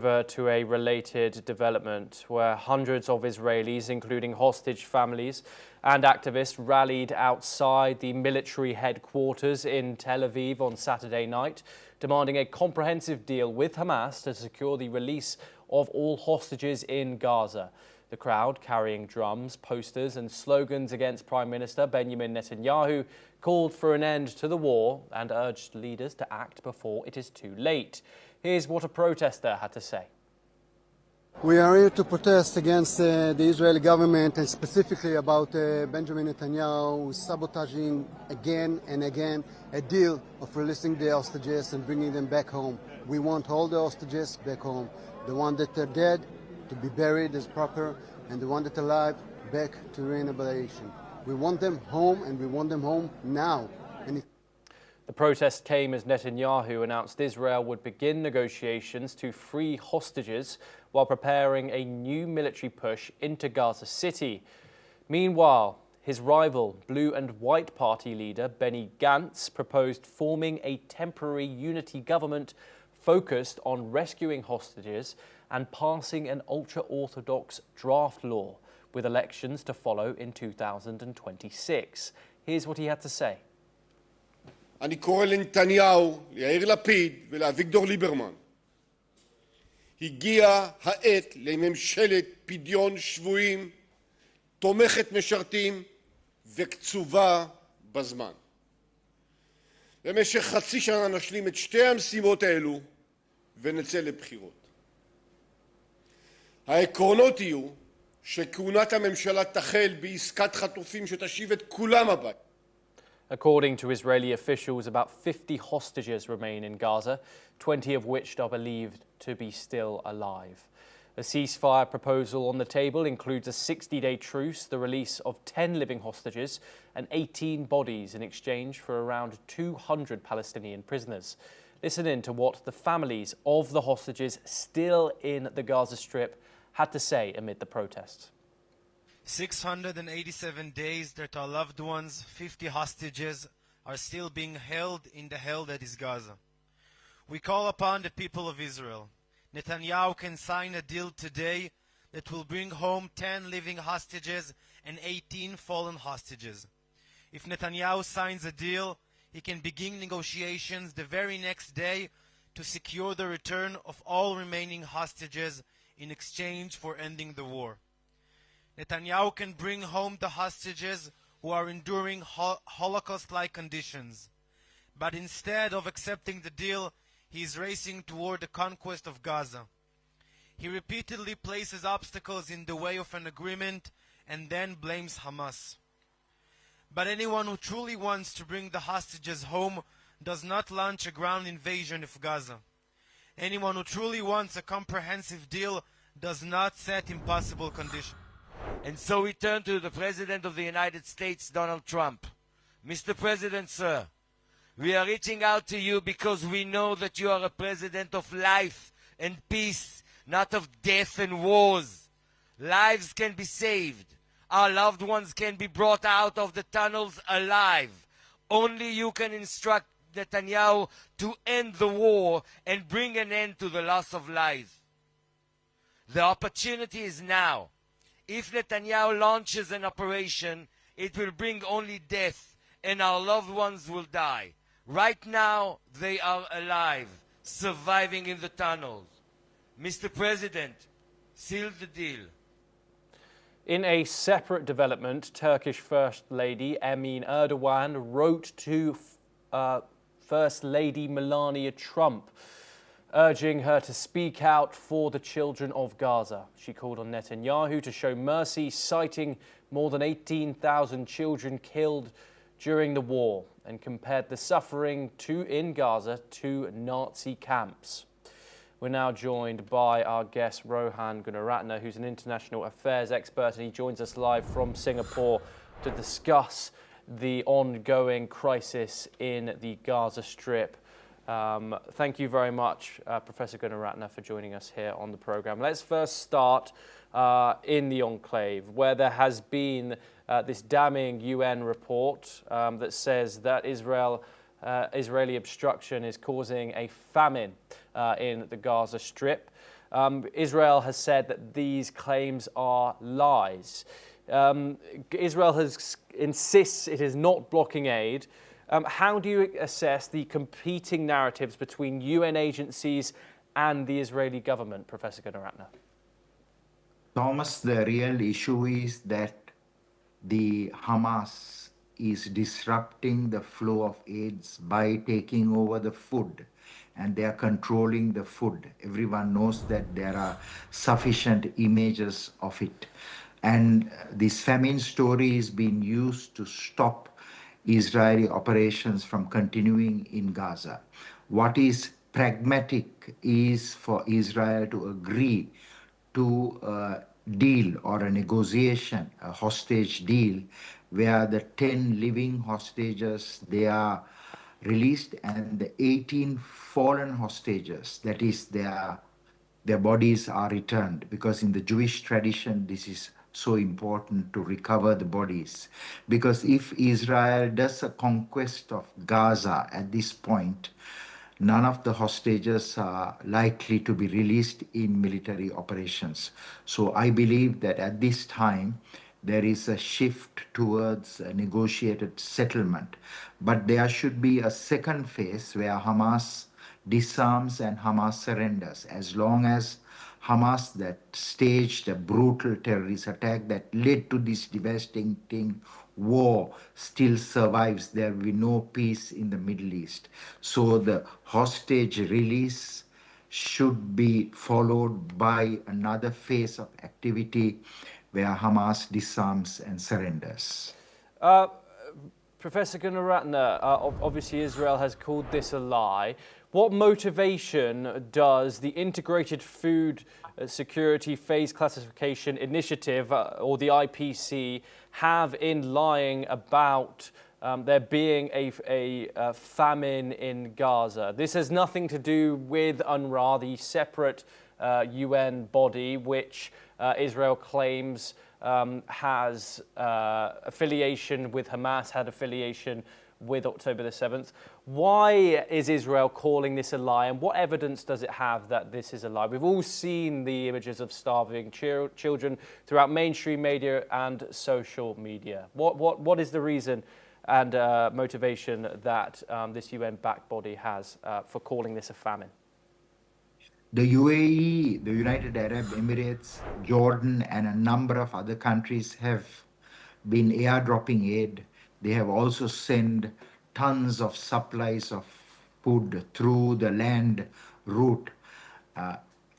To a related development where hundreds of Israelis, including hostage families and activists, rallied outside the military headquarters in Tel Aviv on Saturday night, demanding a comprehensive deal with Hamas to secure the release of all hostages in Gaza. The crowd, carrying drums, posters and slogans against Prime Minister Benjamin Netanyahu, called for an end to the war and urged leaders to act before it is too late. Here's what a protester had to say. We are here to protest against the Israeli government and specifically about Benjamin Netanyahu, who is sabotaging again and again a deal of releasing the hostages and bringing them back home. We want all the hostages back home. The ones that are dead to be buried as proper, and the ones that are alive back to rehabilitation. We want them home, and we want them home now. The protest came as Netanyahu announced Israel would begin negotiations to free hostages while preparing a new military push into Gaza City. Meanwhile, his rival, Blue and White Party leader Benny Gantz proposed forming a temporary unity government focused on rescuing hostages and passing an ultra-Orthodox draft law, with elections to follow in 2026. Here's what he had to say. אני קורא לנתניהו, ליאיר לפיד ולאביגדור ליברמן. הגיעה העת לממשלת פדיון שבויים, תומכת משרתים וקצובה בזמן. במשך חצי שנה נשלים את שתי המשימות האלו ונצא לבחירות. העקרונות יהיו שכהונת הממשלה תחל בעסקת חטופים שתשיב את כולם הביתה. According to Israeli officials, about 50 hostages remain in Gaza, 20 of which are believed to be still alive. A ceasefire proposal on the table includes a 60-day truce, the release of 10 living hostages and 18 bodies in exchange for around 200 Palestinian prisoners. Listen in to what the families of the hostages still in the Gaza Strip had to say amid the protests. 687 days that our loved ones, 50 hostages, are still being held in the hell that is Gaza. We call upon the people of Israel. Netanyahu can sign a deal today that will bring home 10 living hostages and 18 fallen hostages. If Netanyahu signs a deal, he can begin negotiations the very next day to secure the return of all remaining hostages in exchange for ending the war. Netanyahu can bring home the hostages who are enduring Holocaust-like conditions. But instead of accepting the deal, he is racing toward the conquest of Gaza. He repeatedly places obstacles in the way of an agreement and then blames Hamas. But anyone who truly wants to bring the hostages home does not launch a ground invasion of Gaza. Anyone who truly wants a comprehensive deal does not set impossible conditions. And so we turn to the President of the United States, Donald Trump. Mr. President, sir, we are reaching out to you because we know that you are a president of life and peace, not of death and wars. Lives can be saved. Our loved ones can be brought out of the tunnels alive. Only you can instruct Netanyahu to end the war and bring an end to the loss of lives. The opportunity is now. If Netanyahu launches an operation, it will bring only death and our loved ones will die. Right now, they are alive, surviving in the tunnels. Mr. President, seal the deal. In a separate development, Turkish First Lady Emin Erdogan wrote to First Lady Melania Trump, urging her to speak out for the children of Gaza. She called on Netanyahu to show mercy, citing more than 18,000 children killed during the war, and compared the suffering in Gaza to Nazi camps. We're now joined by our guest, Rohan Gunaratne, who's an international affairs expert, and he joins us live from Singapore to discuss the ongoing crisis in the Gaza Strip. Thank you very much, Professor Gunaratne, for joining us here on the program. Let's first start in the enclave, where there has been this damning UN report that says that Israeli obstruction is causing a famine in the Gaza Strip. Israel has said that these claims are lies. Israel insists it is not blocking aid. How do you assess the competing narratives between UN agencies and the Israeli government, Professor Gunaratne? Thomas, the real issue is that the Hamas is disrupting the flow of aids by taking over the food, and they are controlling the food. Everyone knows that there are sufficient images of it. And this famine story is being used to stop Israeli operations from continuing in Gaza. What is pragmatic is for Israel to agree to a deal or a negotiation, a hostage deal, where the 10 living hostages, they are released, and the 18 fallen hostages, that is their bodies are returned, because in the Jewish tradition, this is so important to recover the bodies. Because if Israel does a conquest of Gaza at this point, none of the hostages are likely to be released in military operations. So I believe that at this time, there is a shift towards a negotiated settlement. But there should be a second phase where Hamas disarms and Hamas surrenders. As long as Hamas, that staged a brutal terrorist attack that led to this devastating war, still survives, there will be no peace in the Middle East. So the hostage release should be followed by another phase of activity where Hamas disarms and surrenders. Professor Gunaratne, obviously Israel has called this a lie. What motivation does the Integrated Food Security Phase Classification Initiative, or the IPC, have in lying about there being a famine in Gaza? This has nothing to do with UNRWA, the separate UN body which Israel claims has affiliation with Hamas, had affiliation with October the 7th. Why is Israel calling this a lie, and what evidence does it have that this is a lie? We've all seen the images of starving children throughout mainstream media and social media. What is the reason and motivation that this UN-backed body has for calling this a famine? The UAE, the United Arab Emirates, Jordan, and a number of other countries have been airdropping aid. They have also sent tons of supplies of food through the land route.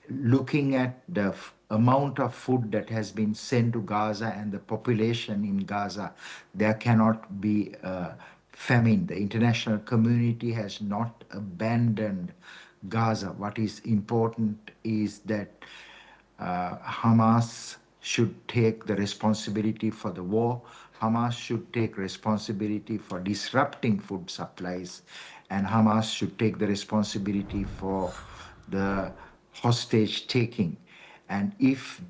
Looking at the amount of food that has been sent to Gaza and the population in Gaza, there cannot be famine. The international community has not abandoned Gaza. What is important is that Hamas should take the responsibility for the war. Hamas should take responsibility for disrupting food supplies, and Hamas should take the responsibility for the hostage taking. And if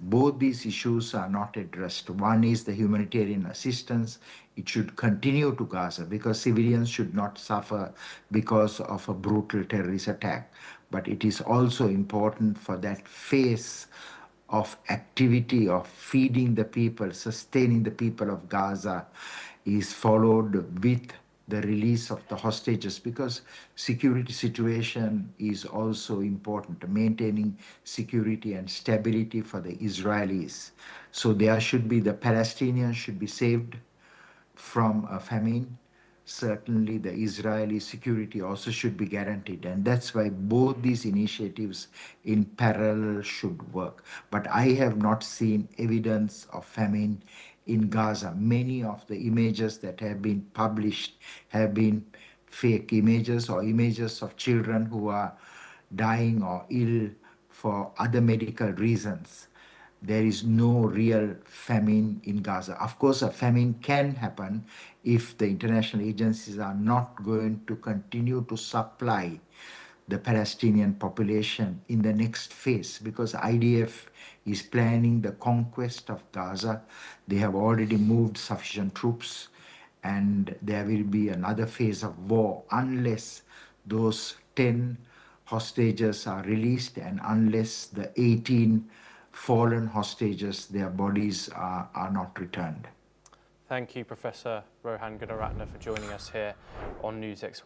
both these issues are not addressed, one is the humanitarian assistance, it should continue to Gaza, because civilians should not suffer because of a brutal terrorist attack. But it is also important for that phase of activity of feeding the people, sustaining the people of Gaza is followed with the release of the hostages, because security situation is also important, maintaining security and stability for the Israelis. So there should be, the Palestinians should be saved from a famine. Certainly the Israeli security also should be guaranteed. And that's why both these initiatives in parallel should work. But I have not seen evidence of famine in Gaza. Many of the images that have been published have been fake images, or images of children who are dying or ill for other medical reasons. There is no real famine in Gaza. Of course, a famine can happen if the international agencies are not going to continue to supply the Palestinian population in the next phase, because IDF is planning the conquest of Gaza. They have already moved sufficient troops, and there will be another phase of war unless those 10 hostages are released, and unless the 18 fallen hostages, their bodies are not returned. Thank you, Professor Rohan Gunaratne, for joining us here on NewsX World.